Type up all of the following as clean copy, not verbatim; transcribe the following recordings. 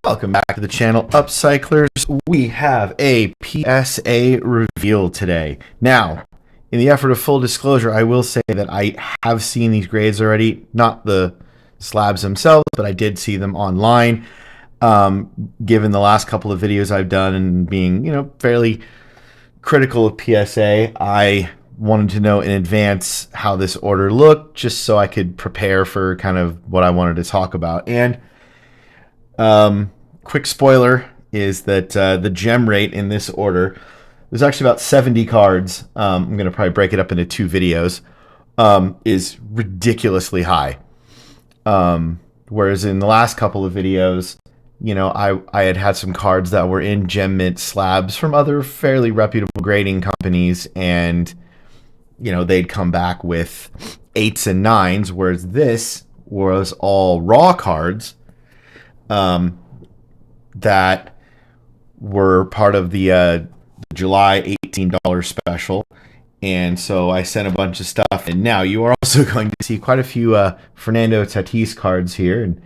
Welcome back to the channel, Upcyclers. We have a PSA reveal today. Now, in the effort of full disclosure, I will say that I have seen these grades already, not the slabs themselves, but I did see them online. Given the last couple of videos I've done and being, fairly critical of PSA, I wanted to know in advance how this order looked, just so I could prepare for kind of what I wanted to talk about. And quick spoiler is that the gem rate in this order, there's actually about 70 cards. I'm going to probably break it up into two videos, is ridiculously high. Whereas in the last couple of videos, I had some cards that were in gem mint slabs from other fairly reputable grading companies, and they'd come back with 8s and 9s, whereas this was all raw cards that were part of the July $18 special. And so I sent a bunch of stuff, and now you are also going to see quite a few Fernando Tatis cards here. And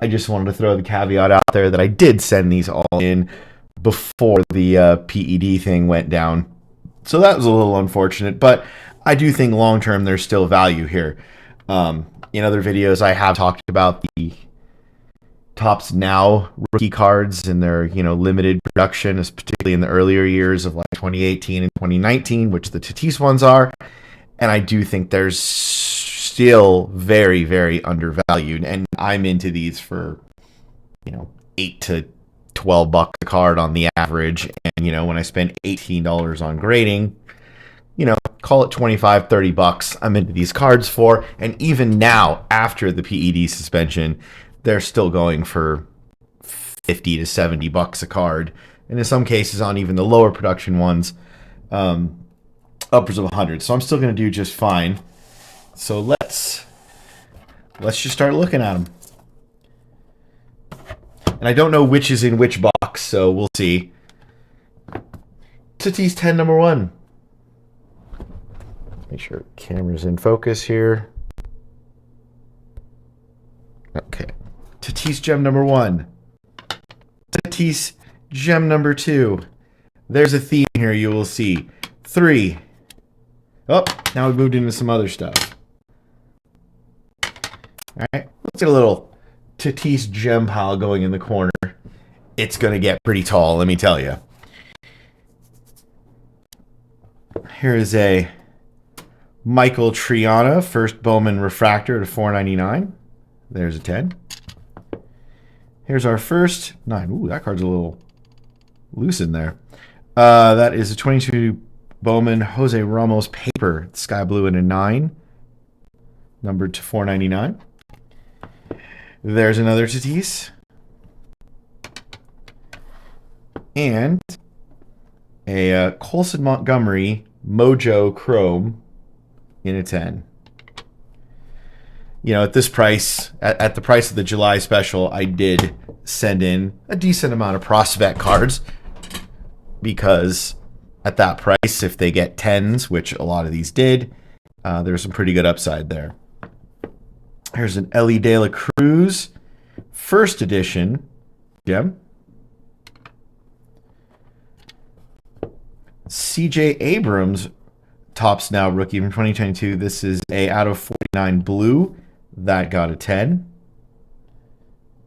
I just wanted to throw the caveat out there that I did send these all in before the PED thing went down. So that was a little unfortunate, but I do think long term there's still value here. In other videos, I have talked about the Topps Now rookie cards and their limited production, is particularly in the earlier years of like 2018 and 2019, which the Tatis ones are. And I do think there's still very, very undervalued, and I'm into these for $8 to $12 a card on the average. And when I spend $18 on grading, call it $25, $30 I'm into these cards for. And even now, after the PED suspension, they're still going for $50 to $70 a card, and in some cases on even the lower production ones, upwards of 100. So I'm still going to do just fine. So let's just start looking at them. And I don't know which is in which box, so we'll see. Tatis 10 number 1. Make sure camera's in focus here. Okay. Tatis gem number 1. Tatis gem number 2. There's a theme here you will see. 3. Oh, now we've moved into some other stuff. All right, let's get a little Tatis gem pile going in the corner. It's going to get pretty tall, let me tell you. Here is a Michael Triana first Bowman refractor to $4.99. There's a 10. Here's our first 9. Ooh, that card's a little loose in there. That is a 22 Bowman Jose Ramos paper, sky blue, and a 9, numbered to $4.99. There's another Tatis. And a Colson Montgomery Mojo Chrome in a 10. At this price, at the price of the July special, I did send in a decent amount of prospect cards, because at that price, if they get 10s, which a lot of these did, there's some pretty good upside there. Here's an Ellie De La Cruz first edition gem. CJ Abrams Topps Now rookie from 2022. This is a out of 49 blue. That got a 10.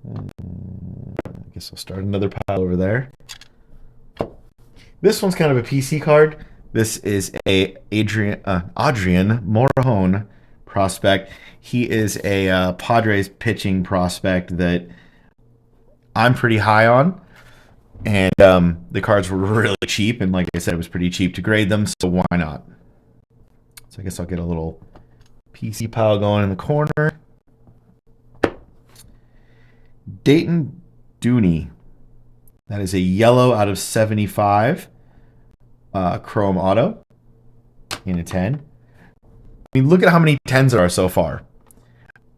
I guess I'll start another pile over there. This one's kind of a PC card. This is a Adrian Morejon prospect. He is a Padres pitching prospect that I'm pretty high on. And the cards were really cheap. And like I said, it was pretty cheap to grade them. So why not? So I guess I'll get a little PC pile going in the corner. Dayton Dooney. That is a yellow out of 75. Chrome auto in a 10. I mean, look at how many 10s there are so far.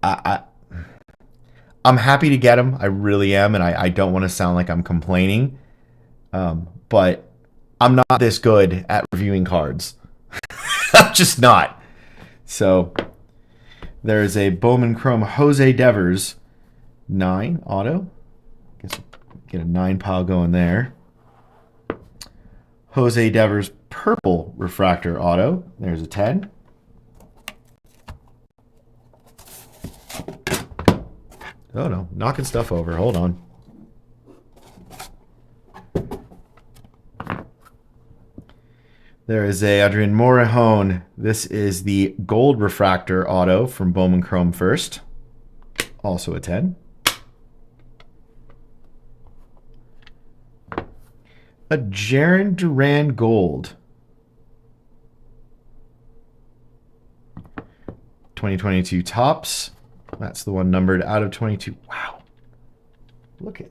I'm happy to get them. I really am, and I don't want to sound like I'm complaining. But I'm not this good at reviewing cards. I'm just not. So there's a Bowman Chrome Jose Devers 9 auto. I guess Get a 9 pile going there. Jose Devers purple refractor auto. There's a 10. Oh no, knocking stuff over. Hold on. There is a Adrian Morejon. This is the gold refractor auto from Bowman Chrome First. Also a 10. A Jarren Duran gold. 2022 tops. That's the one numbered out of 22. Wow. Look at. I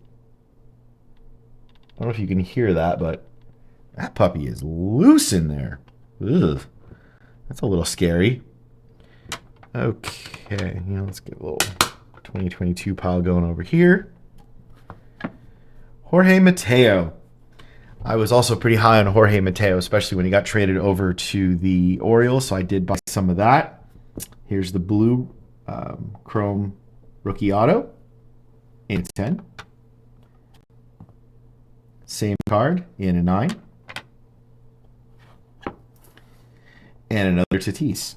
don't know if you can hear that, but that puppy is loose in there. Ugh. That's a little scary. Okay, let's get a little 2022 pile going over here. Jorge Mateo. I was also pretty high on Jorge Mateo, especially when he got traded over to the Orioles, so I did buy some of that. Here's the blue Chrome rookie auto. It's 10. Same card in a 9. And another Tatis.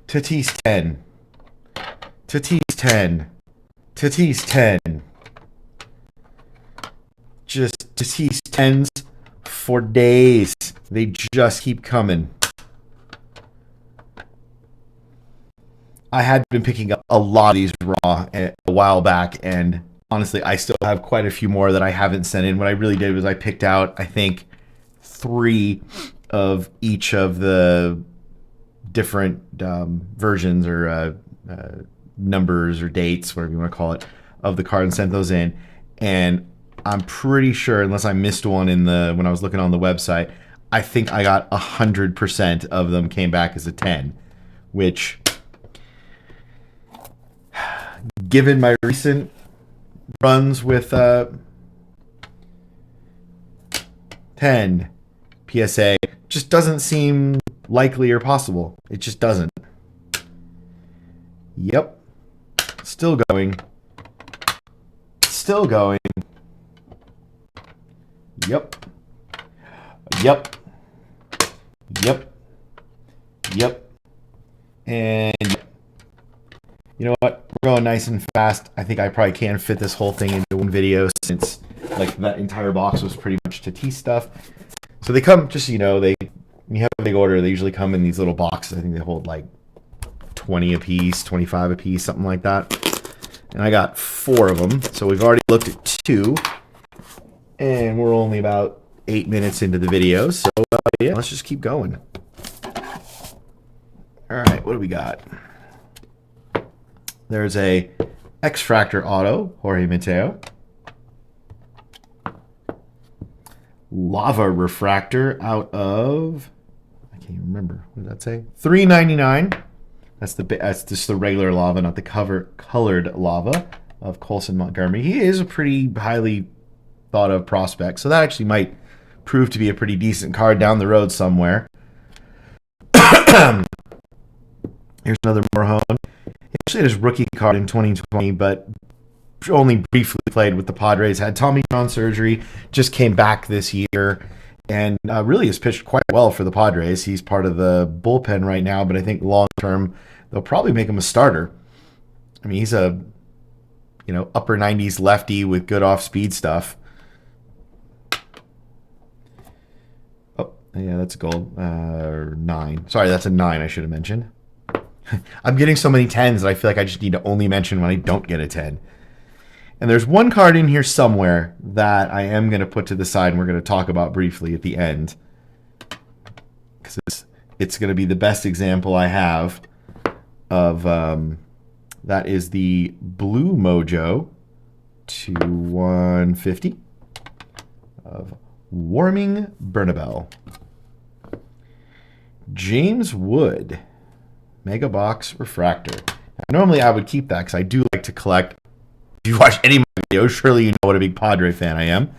Tatis 10. Tatis 10. Tatis 10. Just Tatis 10s for days. They just keep coming. I had been picking up a lot of these raw a while back, and honestly, I still have quite a few more that I haven't sent in. What I really did was I picked out, I think, 3 of each of the different versions or numbers or dates, whatever you want to call it, of the card and sent those in. And I'm pretty sure, unless I missed one when I was looking on the website, I think I got 100% of them came back as a 10, which, given my recent runs with 10 PSA, just doesn't seem likely or possible. It just doesn't. Yep. Still going. Still going. Yep. Yep. Yep. Yep. And you know what? We're going nice and fast. I think I probably can fit this whole thing into one video, since like that entire box was pretty much Tatis stuff. So they come, just so you know, when you have a big order, they usually come in these little boxes. I think they hold like 20 a piece, 25 a piece, something like that. And I got 4 of them. So we've already looked at 2. And we're only about 8 minutes into the video. So yeah, let's just keep going. All right, what do we got? There's a X-Fractor auto, Jorge Mateo. Lava refractor out of, I can't even remember, what did that say? $3.99. That's just the regular lava, not the colored lava of Colson Montgomery. He is a pretty highly thought of prospect, so that actually might prove to be a pretty decent card down the road somewhere. Here's another Morejon. He actually had his rookie card in 2020, but only briefly played with the Padres. Had Tommy John surgery, just came back this year, and really has pitched quite well for the Padres. He's part of the bullpen right now, but I think long term they'll probably make him a starter. I mean, he's a upper 90s lefty with good off speed stuff. Oh yeah, that's a gold 9. Sorry, that's a 9. I should have mentioned. I'm getting so many 10s that I feel like I just need to only mention when I don't get a 10. And there's one card in here somewhere that I am going to put to the side and we're going to talk about briefly at the end, because it's going to be the best example I have of that is the Blue Mojo to 150 of Warming Bernabel. James Wood. Mega Box Refractor. Now, normally I would keep that because I do like to collect. If you watch any of my videos, surely you know what a big Padre fan I am.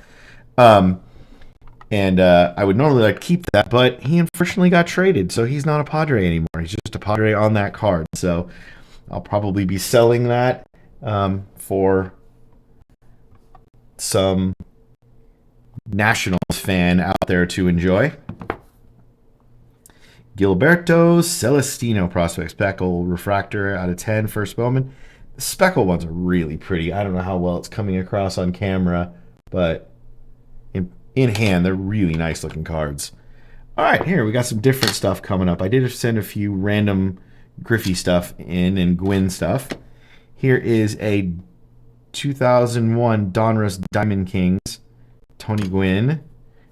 And I would normally like to keep that, but he unfortunately got traded, so he's not a Padre anymore. He's just a Padre on that card. So I'll probably be selling that for some Nationals fan out there to enjoy. Gilberto Celestino prospect speckle refractor out of 10 first Bowman. The speckle ones are really pretty. I don't know how well it's coming across on camera, but in hand they're really nice looking cards. All right, here we got some different stuff coming up. I did send a few random Griffey stuff in and Gwynn stuff. Here is a 2001 Donruss Diamond Kings Tony Gwynn,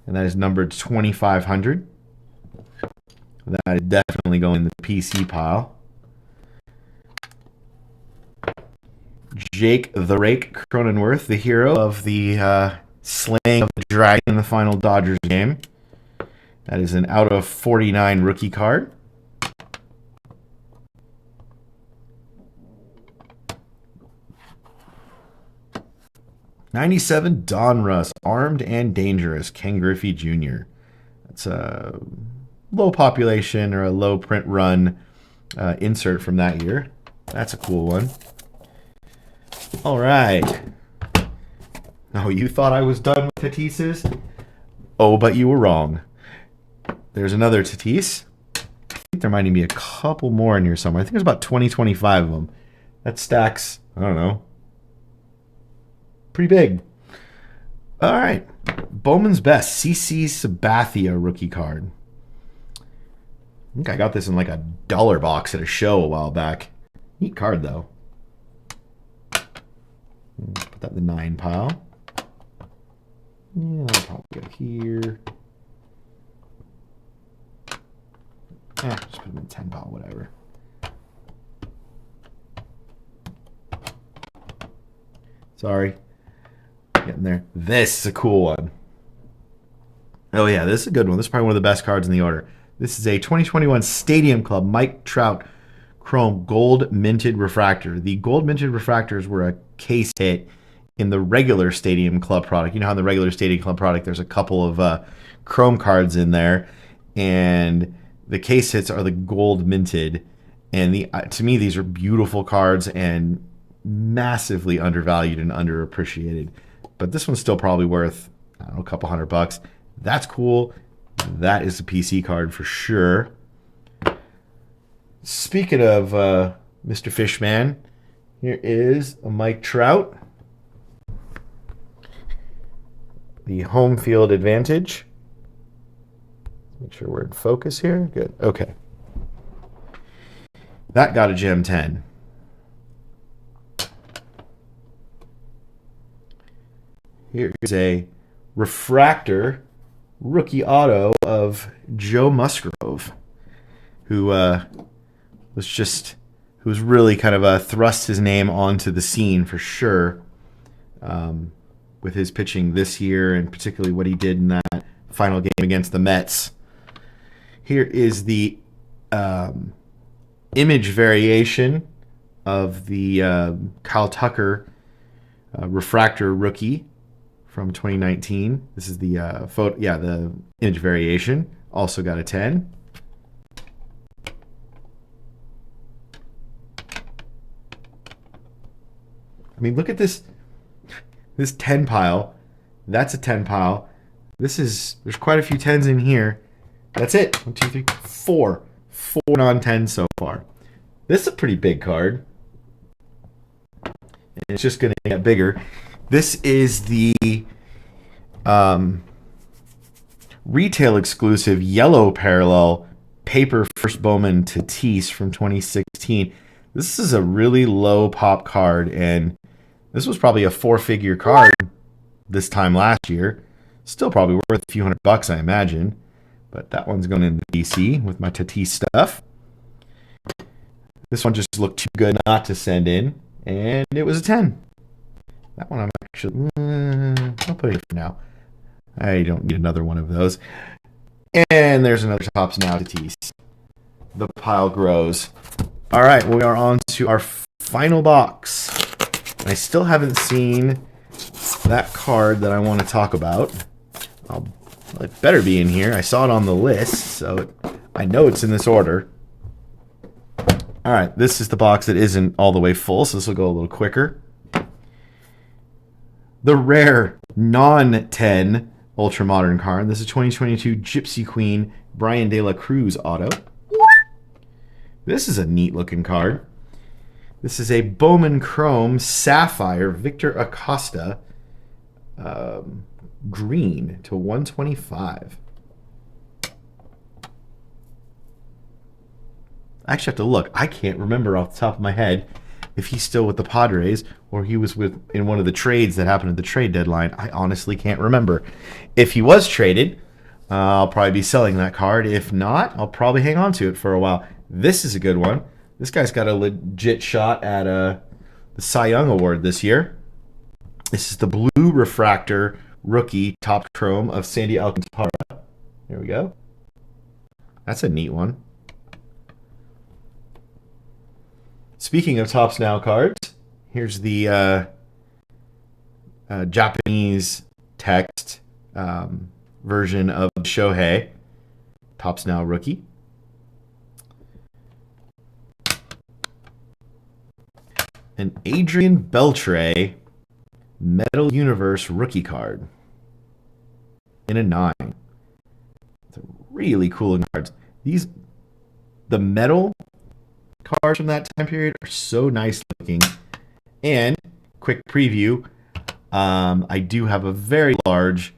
and that is numbered 2500. That is definitely going in the PC pile. Jake the Rake Cronenworth, the hero of the slaying of the dragon in the final Dodgers game. That is an out of 49 rookie card. '97 Donruss, Armed and Dangerous, Ken Griffey Jr. That's a low population or a low print run insert from that year. That's a cool one. All right. Oh, you thought I was done with Tatis's? Oh, but you were wrong. There's another Tatis. I think there might even be a couple more in here somewhere. I think there's about 20, 25 of them. That stacks, I don't know, pretty big. All right. Bowman's Best, CC Sabathia rookie card. I think I got this in like a dollar box at a show a while back. Neat card, though. Put that in the 9 pile. Yeah, I'll probably go here. Just put them in 10 pile, whatever. Sorry. Getting there. This is a cool one. Oh, yeah, this is a good one. This is probably one of the best cards in the order. This is a 2021 Stadium Club Mike Trout Chrome Gold Minted Refractor. The Gold Minted Refractors were a case hit in the regular Stadium Club product. You know how in the regular Stadium Club product there's a couple of Chrome cards in there, and the case hits are the Gold Minted. And to me, these are beautiful cards and massively undervalued and underappreciated. But this one's still probably worth, I don't know, a couple $100. That's cool. That is a PC card for sure. Speaking of Mr. Fishman, here is a Mike Trout. The home field advantage. Make sure we're in focus here. Good. Okay. That got a gem 10. Here's a refractor rookie auto of Joe Musgrove, who who's really kind of thrust his name onto the scene for sure, with his pitching this year and particularly what he did in that final game against the Mets. Here is the image variation of the Kyle Tucker refractor rookie from 2019. This is the the image variation. Also got a 10. I mean, look at this 10 pile. That's a 10 pile. There's quite a few 10s in here. That's it. 1, 2, 3, 4. 4 non-10s so far. This is a pretty big card. And it's just going to get bigger. This is the retail exclusive yellow parallel paper first Bowman Tatis from 2016. This is a really low pop card, and this was probably a 4-figure card this time last year. Still probably worth a few $100, I imagine. But that one's going in the DC with my Tatis stuff. This one just looked too good not to send in, and it was a 10. That one I'm actually... I'll put it here for now. I don't need another one of those. And there's another Topps Now Tatis. The pile grows. All right, we are on to our final box. I still haven't seen that card that I want to talk about. It better be in here. I saw it on the list, so I know it's in this order. All right, this is the box that isn't all the way full, so this will go a little quicker. The rare non-10 Ultra Modern card. This is 2022 Gypsy Queen Brian De La Cruz auto. This is a neat looking card. This is a Bowman Chrome Sapphire Victor Acosta green to 125. I actually have to look. I can't remember off the top of my head if he's still with the Padres or he was in one of the trades that happened at the trade deadline. I honestly can't remember. If he was traded, I'll probably be selling that card. If not, I'll probably hang on to it for a while. This is a good one. This guy's got a legit shot at the Cy Young Award this year. This is the Blue Refractor Rookie Top Chrome of Sandy Alcantara. There we go. That's a neat one. Speaking of Topps Now cards, here's the Japanese text version of Shohei, Topps Now rookie. An Adrian Beltre Metal Universe rookie card in a 9. It's a really cool cards. The metal cards from that time period are so nice looking. And quick preview, I do have a very large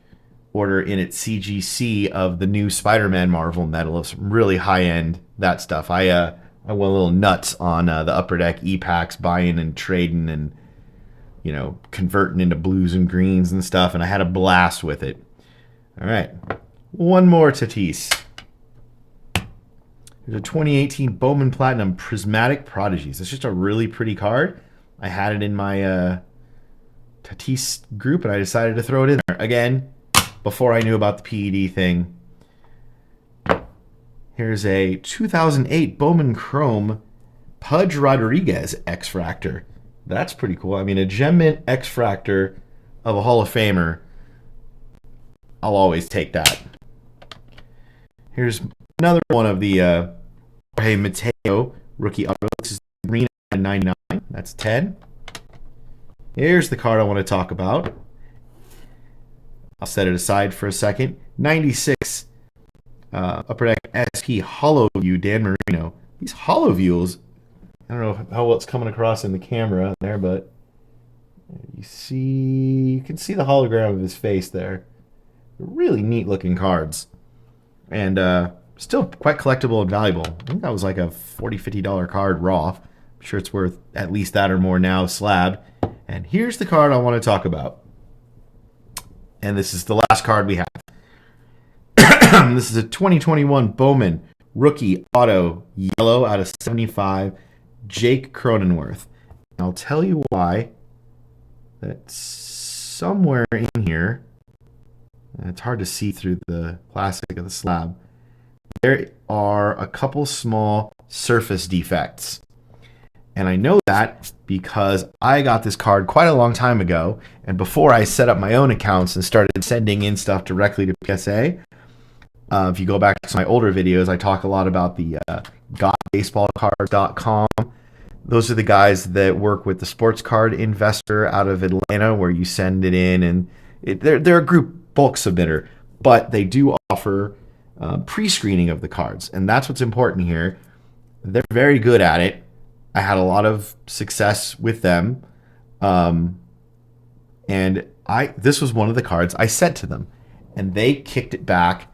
order in at CGC of the new Spider-Man Marvel metal of some really high-end that stuff. I went a little nuts on the Upper Deck e-packs, buying and trading and, you know, converting into blues and greens and stuff, and I had a blast with it. All right, one more Tatis. There's a 2018 Bowman Platinum Prismatic Prodigies. It's just a really pretty card. I had it in my Tatis group, and I decided to throw it in there. Again, before I knew about the PED thing. Here's a 2008 Bowman Chrome Pudge Rodriguez X-Fractor. That's pretty cool. I mean, a Gem Mint X-Fractor of a Hall of Famer. I'll always take that. Here's another one of the Jorge Mateo rookie auto. This is green at 99. That's 10. Here's the card I want to talk about. I'll set it aside for a second. 96 Upper Deck SP Hollow View Dan Marino. These Hollow Views, I don't know how well it's coming across in the camera there, but you can see the hologram of his face there. Really neat looking cards. And still quite collectible and valuable. I think that was like a $40, $50 card raw. I'm sure it's worth at least that or more now slab. And here's the card I want to talk about. And this is the last card we have. This is a 2021 Bowman Rookie Auto Yellow out of 75, Jake Cronenworth. And I'll tell you why. That's somewhere in here. And it's hard to see through the plastic of the slab. There are a couple small surface defects. And I know that because I got this card quite a long time ago. And before I set up my own accounts and started sending in stuff directly to PSA, if you go back to my older videos, I talk a lot about the GotBaseballCards.com. Those are the guys that work with the Sports Card Investor out of Atlanta, where you send it in. And they're a group bulk submitter. But they do offer pre-screening of the cards. And that's what's important here. They're very good at it. I had a lot of success with them. And this was one of the cards I sent to them. And they kicked it back,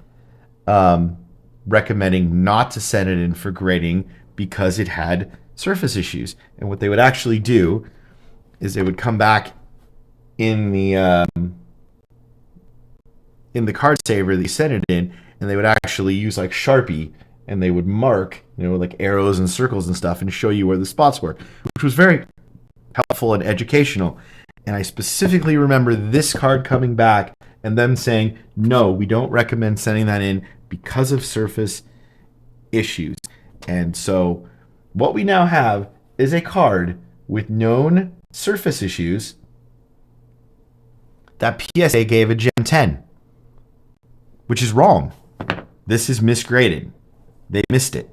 recommending not to send it in for grading because it had surface issues. And what they would actually do is they would come back in the card saver that you sent it in, and they would actually use like Sharpie, and they would mark, like arrows and circles and stuff, and show you where the spots were, which was very helpful and educational. And I specifically remember this card coming back and them saying, no, we don't recommend sending that in because of surface issues. And so what we now have is a card with known surface issues that PSA gave a Gem 10, which is wrong. This is misgraded. They missed it.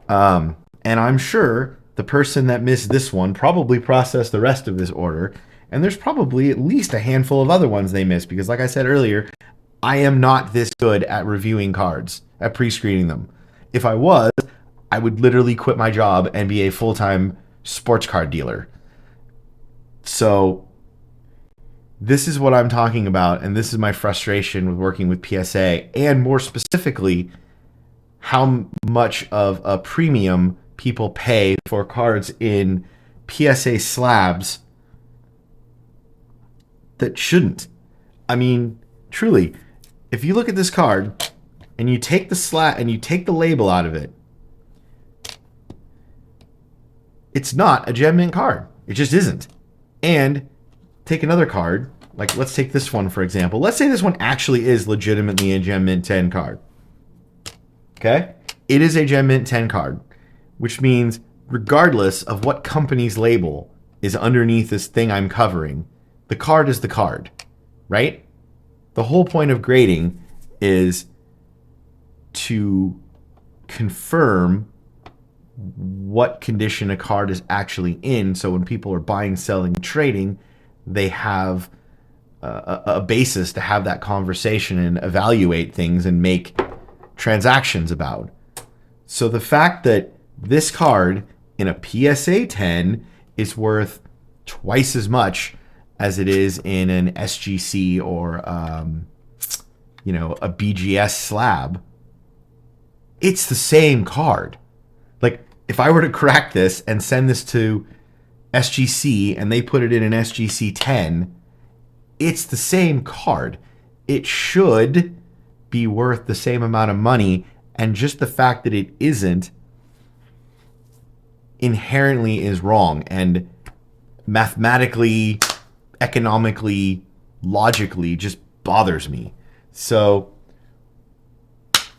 And I'm sure the person that missed this one probably processed the rest of this order. And there's probably at least a handful of other ones they missed because, like I said earlier, I am not this good at reviewing cards, at pre-screening them. If I was, I would literally quit my job and be a full-time sports card dealer. So this is what I'm talking about, and this is my frustration with working with PSA, and more specifically, how much of a premium people pay for cards in PSA slabs that shouldn't. I mean, truly, if you look at this card and you take the slab and you take the label out of it, it's not a Gem Mint card. It just isn't. And take another card, like let's take this one for example. Let's say this one actually is legitimately a Gem Mint 10 card. Okay? It is a Gem Mint 10 card, which means regardless of what company's label is underneath this thing I'm covering, the card is the card, right? The whole point of grading is to confirm what condition a card is actually in, so when people are buying, selling, trading, they have a basis to have that conversation and evaluate things and make transactions about. So the fact that this card in a PSA 10 is worth twice as much as it is in an SGC or a BGS slab, it's the same card. Like, if I were to crack this and send this to SGC and they put it in an SGC 10, it's the same card. It should be worth the same amount of money, and just the fact that it isn't inherently is wrong, and mathematically, economically, logically just bothers me. So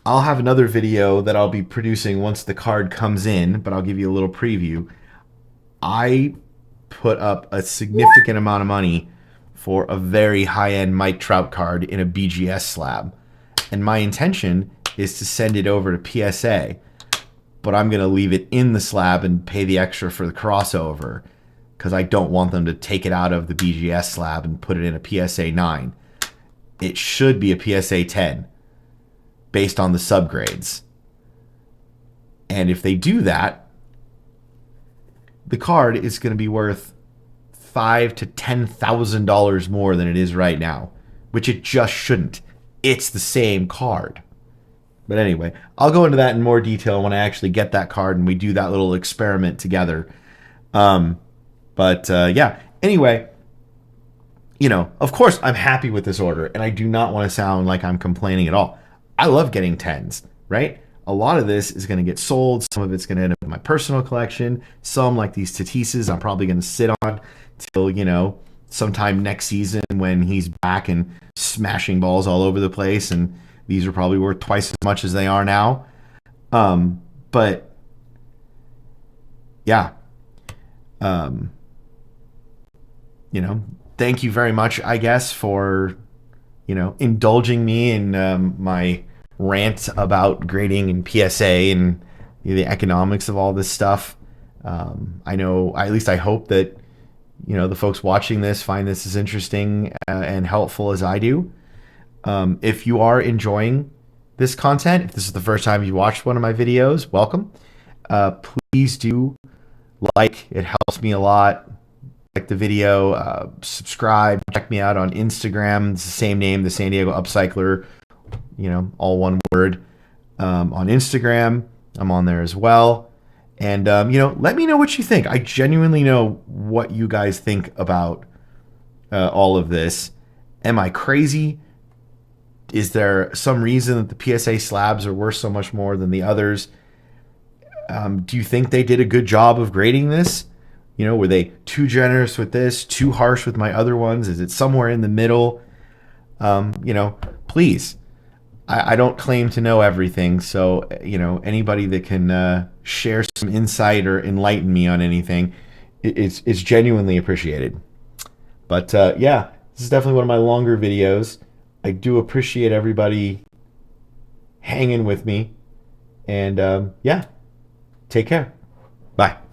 I'll have another video that I'll be producing once the card comes in, but I'll give you a little preview. I put up a significant amount of money for a very high-end Mike Trout card in a BGS slab. And my intention is to send it over to PSA, but I'm going to leave it in the slab and pay the extra for the crossover because I don't want them to take it out of the BGS slab and put it in a PSA 9. It should be a PSA 10 based on the subgrades. And if they do that, the card is going to be worth $5,000 to $10,000 more than it is right now, which it just shouldn't. It's the same card. But anyway, I'll go into that in more detail when I actually get that card and we do that little experiment together. Yeah, anyway, of course I'm happy with this order, and I do not want to sound like I'm complaining at all. I love getting 10s, right? A lot of this is going to get sold. Some of it's going to end up in my personal collection. Some, like these Tatises, I'm probably going to sit on till, sometime next season when he's back and smashing balls all over the place, and these are probably worth twice as much as they are now. But yeah, thank you very much, I guess, for indulging me in my rant about grading and PSA and the economics of all this stuff. I know, at least I hope that the folks watching this find this as interesting and helpful as I do. If you are enjoying this content, if this is the first time you watched one of my videos, welcome. Please do like. It helps me a lot. Like the video, subscribe, check me out on Instagram. It's the same name, the San Diego Upcycler, all one word. On Instagram, I'm on there as well. And, let me know what you think. I genuinely know what you guys think about all of this. Am I crazy? Is there some reason that the PSA slabs are worth so much more than the others? Do you think they did a good job of grading this? Were they too generous with this, too harsh with my other ones? Is it somewhere in the middle? Please. I don't claim to know everything, so anybody that can share some insight or enlighten me on anything, it's genuinely appreciated. But yeah, this is definitely one of my longer videos. I do appreciate everybody hanging with me, and yeah, take care. Bye.